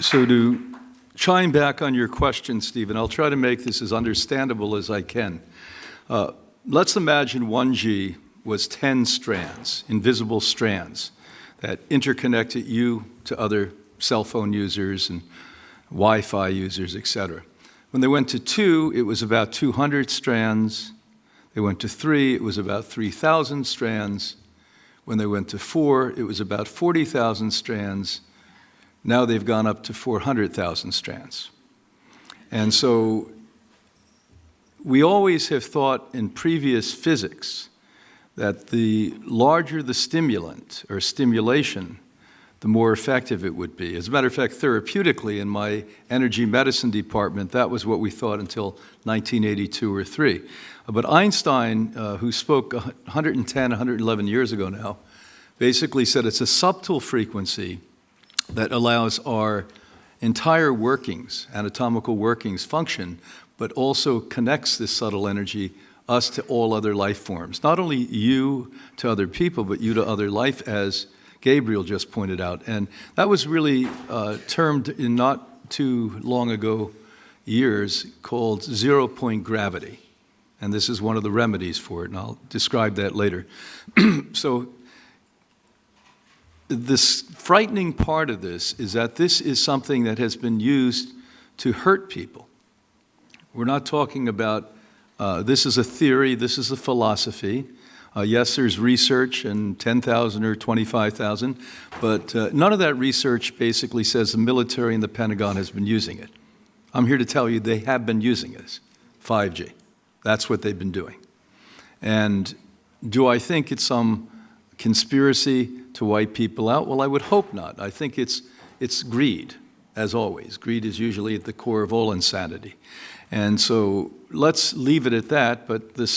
So to chime back on your question, Stephen, I'll try to make this as understandable as I can. Let's imagine 1G was 10 strands, invisible strands, that interconnected you to other cell phone users and Wi-Fi users, et cetera. When they went to 2, it was about 200 strands. They went to 3, it was about 3,000 strands. When they went to 4, it was about 40,000 strands. Now they've gone up to 400,000 strands. And so we always have thought in previous physics that the larger the stimulant or stimulation, the more effective it would be. As a matter of fact, therapeutically, in my energy medicine department, that was what we thought until 1982 or 3. But Einstein, who spoke 110, 111 years ago now, basically said it's a subtle frequency that allows our entire workings, anatomical workings, function, but also connects this subtle energy, us to all other life forms. Not only you to other people, but you to other life, as Gabriel just pointed out. And that was really termed in not too long ago years called zero-point gravity. And this is one of the remedies for it, and I'll describe that later. So this frightening part of this is that this is something that has been used to hurt people. We're not talking about, this is a theory, this is a philosophy. Yes, there's research and 10,000 or 25,000, but none of that research basically says the military and the Pentagon has been using it. I'm here to tell you they have been using it, 5G. That's what they've been doing. And do I think it's some conspiracy to wipe people out? Well, I would hope not. I think it's greed, as always. Greed is usually at the core of all insanity. And so let's leave it at that, but the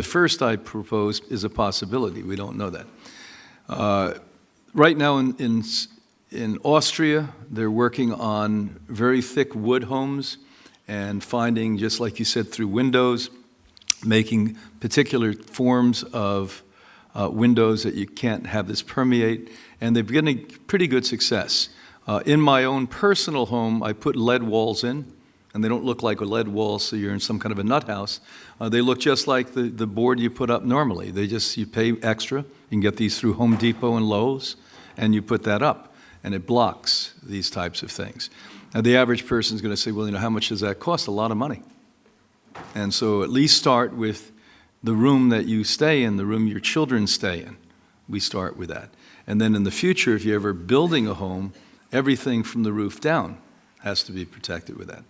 first I proposed is a possibility. We don't know that. Right now in Austria, they're working on very thick wood homes and finding, just like you said, through windows, making particular forms of windows that you can't have this permeate, and they're getting pretty good success. In my own personal home, I put lead walls in, and they don't look like a lead wall, so you're in some kind of a nut house. They look just like the board you put up normally. You pay extra. You can get these through Home Depot and Lowe's, and you put that up, and it blocks these types of things. Now, the average person is going to say, well, how much does that cost? A lot of money. And so at least start with the room that you stay in, the room your children stay in. We start with that. And then in the future, if you're ever building a home, everything from the roof down has to be protected with that.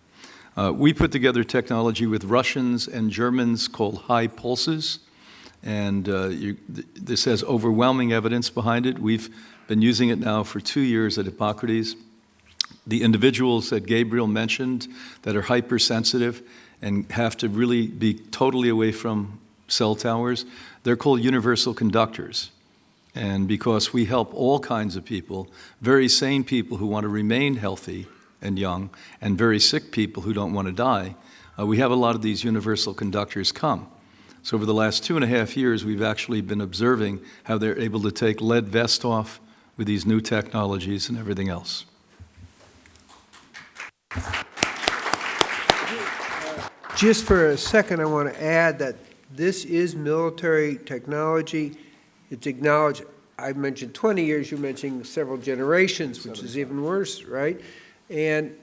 We put together technology with Russians and Germans called high pulses, and this has overwhelming evidence behind it. We've been using it now for 2 years at Hippocrates. The individuals that Gabriel mentioned that are hypersensitive and have to really be totally away from cell towers, they're called universal conductors. And because we help all kinds of people, very sane people who want to remain healthy and young, and very sick people who don't want to die, we have a lot of these universal conductors come. So over the last 2.5 years, we've actually been observing how they're able to take lead vest off with these new technologies and everything else. Just for a second, I want to add that this is military technology. It's acknowledged. I mentioned 20 years, you're mentioning several generations, which is even worse, right? And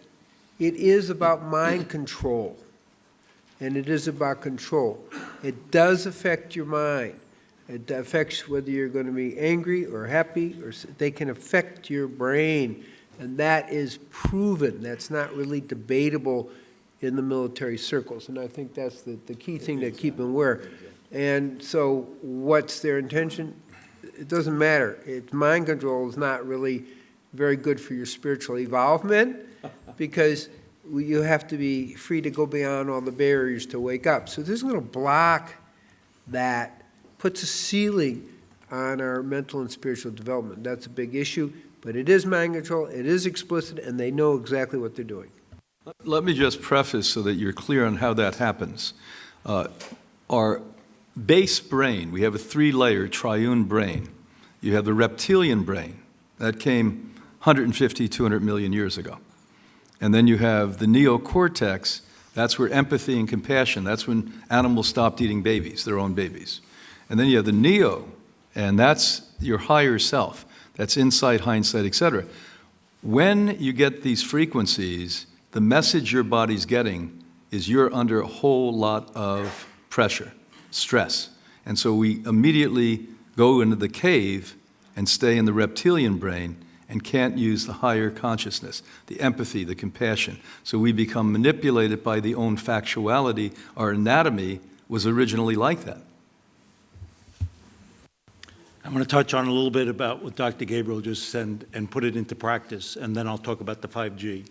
it is about mind control, and it is about control. It does affect your mind. It affects whether you're going to be angry or happy, or they can affect your brain, and that is proven. That's not really debatable in the military circles, and I think that's the key thing to keep them aware. And so what's their intention? It doesn't matter. Mind control is not really very good for your spiritual evolvement, because you have to be free to go beyond all the barriers to wake up. So this is going to block that, puts a ceiling on our mental and spiritual development. That's a big issue, but it is mind control, it is explicit, and they know exactly what they're doing. Let me just preface so that you're clear on how that happens. Our base brain, we have a 3-layer triune brain. You have the reptilian brain. That came 150, 200 million years ago. And then you have the neocortex. That's where empathy and compassion, that's when animals stopped eating babies, their own babies. And then you have the neo, and that's your higher self. That's insight, hindsight, etc. When you get these frequencies, the message your body's getting is you're under a whole lot of pressure, stress. And so we immediately go into the cave and stay in the reptilian brain and can't use the higher consciousness, the empathy, the compassion. So we become manipulated by the own factuality. Our anatomy was originally like that. I'm going to touch on a little bit about what Dr. Gabriel just said and put it into practice, and then I'll talk about the 5G.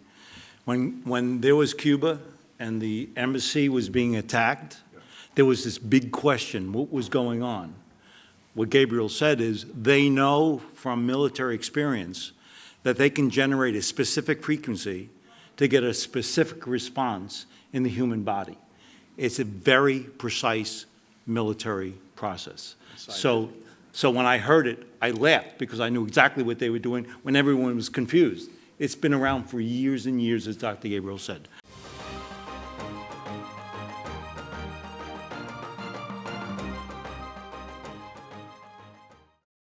When there was Cuba and the embassy was being attacked, there was this big question, what was going on? What Gabriel said is they know from military experience that they can generate a specific frequency to get a specific response in the human body. It's a very precise military process. So when I heard it, I laughed because I knew exactly what they were doing when everyone was confused. It's been around for years and years, as Dr. Gabriel said.